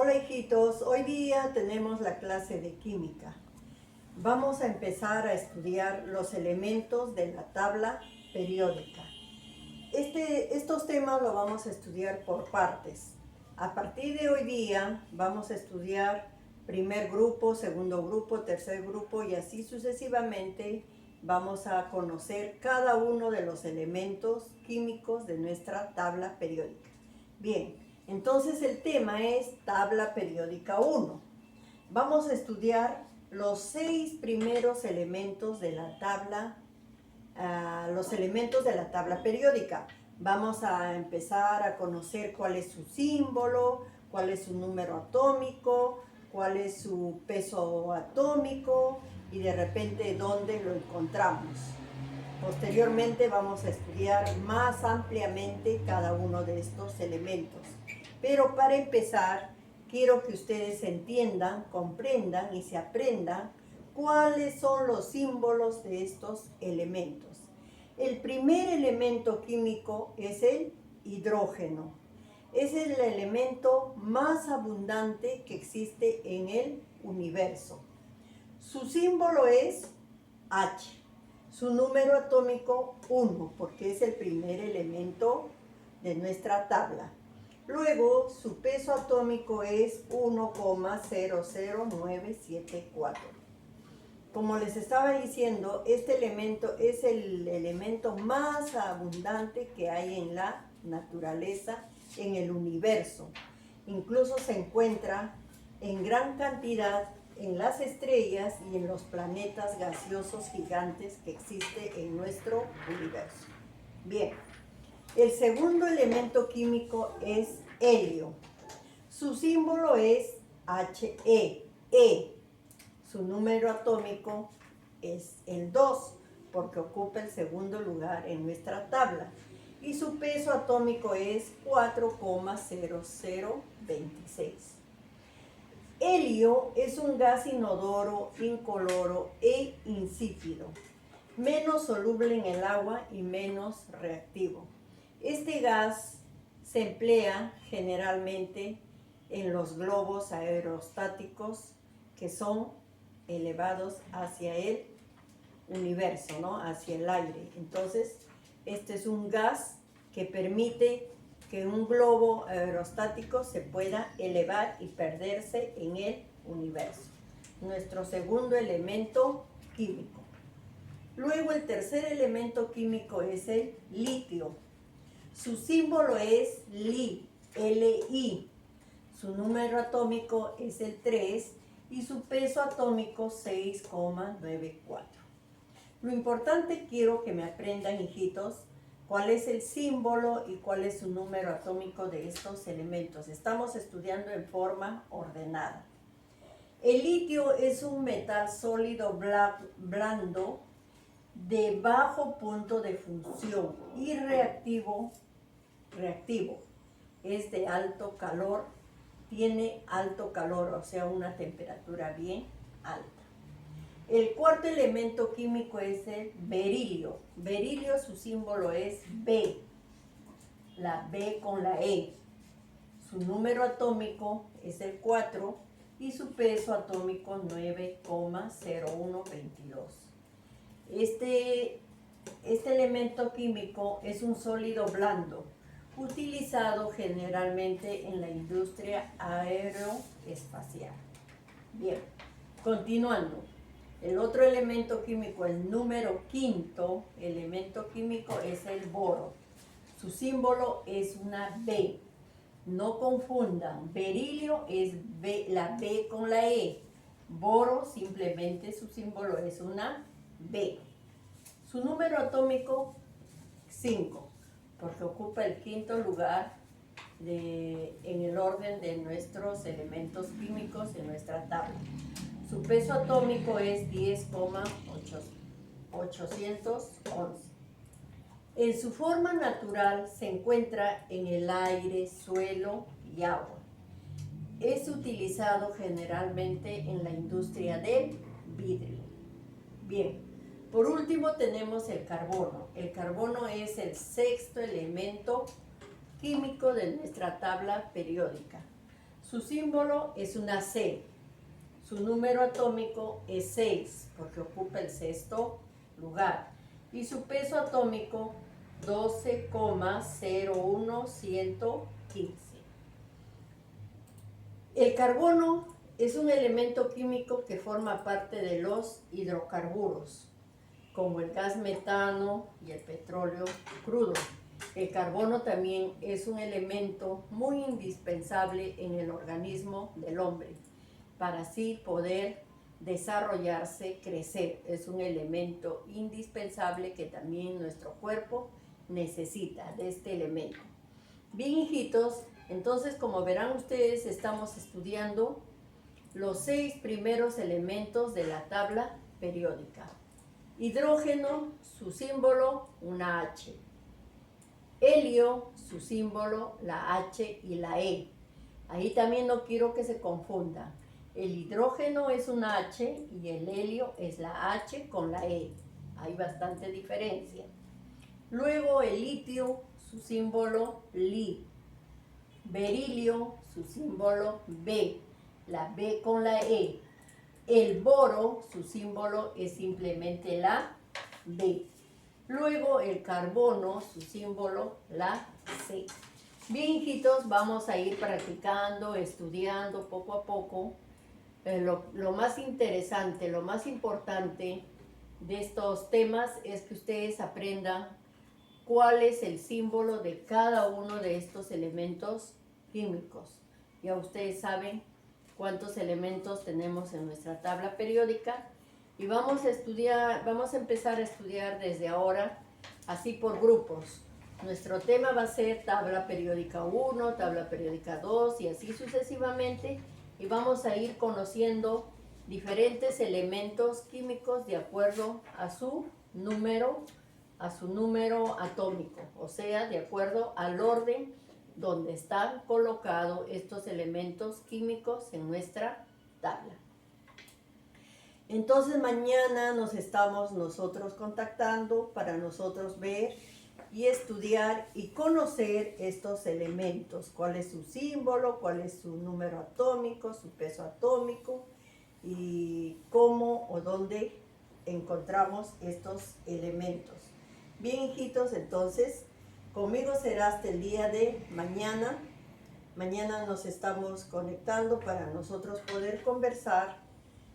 Hola hijitos, hoy día tenemos la clase de química. Vamos a empezar a estudiar los elementos de la tabla periódica. Estos temas los vamos a estudiar por partes. A partir de hoy día vamos a estudiar primer grupo, segundo grupo, tercer grupo y así sucesivamente vamos a conocer cada uno de los elementos químicos de nuestra tabla periódica. Bien, entonces el tema es tabla periódica 1. Vamos a estudiar los 6 primeros elementos de la tabla, los elementos de la tabla periódica. Vamos a empezar a conocer cuál es su símbolo, cuál es su número atómico, cuál es su peso atómico y de repente dónde lo encontramos. Posteriormente vamos a estudiar más ampliamente cada uno de estos elementos. Pero para empezar, quiero que ustedes entiendan, comprendan y se aprendan cuáles son los símbolos de estos elementos. El primer elemento químico es el hidrógeno. Es el elemento más abundante que existe en el universo. Su símbolo es H. Su número atómico 1, porque es el primer elemento de nuestra tabla. Luego, su peso atómico es 1,00974. Como les estaba diciendo, este elemento es el elemento más abundante que hay en la naturaleza, en el universo. Incluso se encuentra en gran cantidad en las estrellas y en los planetas gaseosos gigantes que existen en nuestro universo. Bien, el segundo elemento químico es helio. Su símbolo es He. Su número atómico es el 2, porque ocupa el segundo lugar en nuestra tabla. Y su peso atómico es 4,0026. Helio es un gas inodoro, incoloro e insípido, menos soluble en el agua y menos reactivo. Este gas se emplea generalmente en los globos aerostáticos que son elevados hacia el universo, ¿no? Hacia el aire. Entonces, este es un gas que permite que un globo aerostático se pueda elevar y perderse en el universo. Nuestro segundo elemento químico. Luego el tercer elemento químico es el litio. Su símbolo es Li. Su número atómico es el 3 y su peso atómico 6,94. Lo importante, quiero que me aprendan, hijitos, cuál es el símbolo y cuál es su número atómico de estos elementos. Estamos estudiando en forma ordenada. El litio es un metal sólido blando de bajo punto de fusión y reactivo. Es de alto calor, tiene alto calor, o sea, una temperatura bien alta. El cuarto elemento químico es el berilio. Berilio, su símbolo es B, la B con la E. Su número atómico es el 4 y su peso atómico 9,0122. Este elemento químico es un sólido blando, utilizado generalmente en la industria aeroespacial. Bien, continuando. El otro elemento químico, el número quinto elemento químico es el boro. Su símbolo es una B. No confundan, berilio es B, la B con la E. Boro simplemente su símbolo es una B. Su número atómico 5, porque ocupa el quinto lugar en el orden de nuestros elementos químicos en nuestra tabla. Su peso atómico es 10,811. En su forma natural se encuentra en el aire, suelo y agua. Es utilizado generalmente en la industria del vidrio. Bien, por último tenemos el carbono. El carbono es el sexto elemento químico de nuestra tabla periódica. Su símbolo es una C. Su número atómico es 6, porque ocupa el sexto lugar. Y su peso atómico, 12,01115. El carbono es un elemento químico que forma parte de los hidrocarburos, como el gas metano y el petróleo crudo. El carbono también es un elemento muy indispensable en el organismo del hombre, para así poder desarrollarse, crecer. Es un elemento indispensable que también nuestro cuerpo necesita de este elemento. Bien, hijitos, entonces como verán ustedes, estamos estudiando los 6 primeros elementos de la tabla periódica. Hidrógeno, su símbolo, una H. Helio, su símbolo, la H y la E. Ahí también no quiero que se confundan. El hidrógeno es una H y el helio es la H con la E. Hay bastante diferencia. Luego el litio, su símbolo, Li. Berilio, su símbolo, B. La B con la E. El boro, su símbolo es simplemente la B. Luego el carbono, su símbolo, la C. Bien, hijitos, vamos a ir practicando, estudiando poco a poco. Lo más interesante, lo más importante de estos temas es que ustedes aprendan cuál es el símbolo de cada uno de estos elementos químicos. Ya ustedes saben cuántos elementos tenemos en nuestra tabla periódica y vamos a empezar a estudiar desde ahora, así por grupos. Nuestro tema va a ser tabla periódica 1, tabla periódica 2 y así sucesivamente, y vamos a ir conociendo diferentes elementos químicos de acuerdo a su número atómico, o sea, de acuerdo al orden donde están colocados estos elementos químicos en nuestra tabla. Entonces mañana nos estamos nosotros contactando para nosotros ver y estudiar y conocer estos elementos, cuál es su símbolo, cuál es su número atómico, su peso atómico y cómo o dónde encontramos estos elementos. Bien, hijitos, entonces conmigo será hasta el día de mañana. Mañana nos estamos conectando para nosotros poder conversar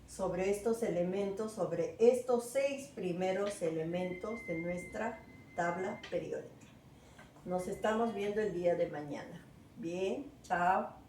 sobre estos elementos, sobre estos 6 primeros elementos de nuestra tabla periódica. Nos estamos viendo el día de mañana. Bien, chao.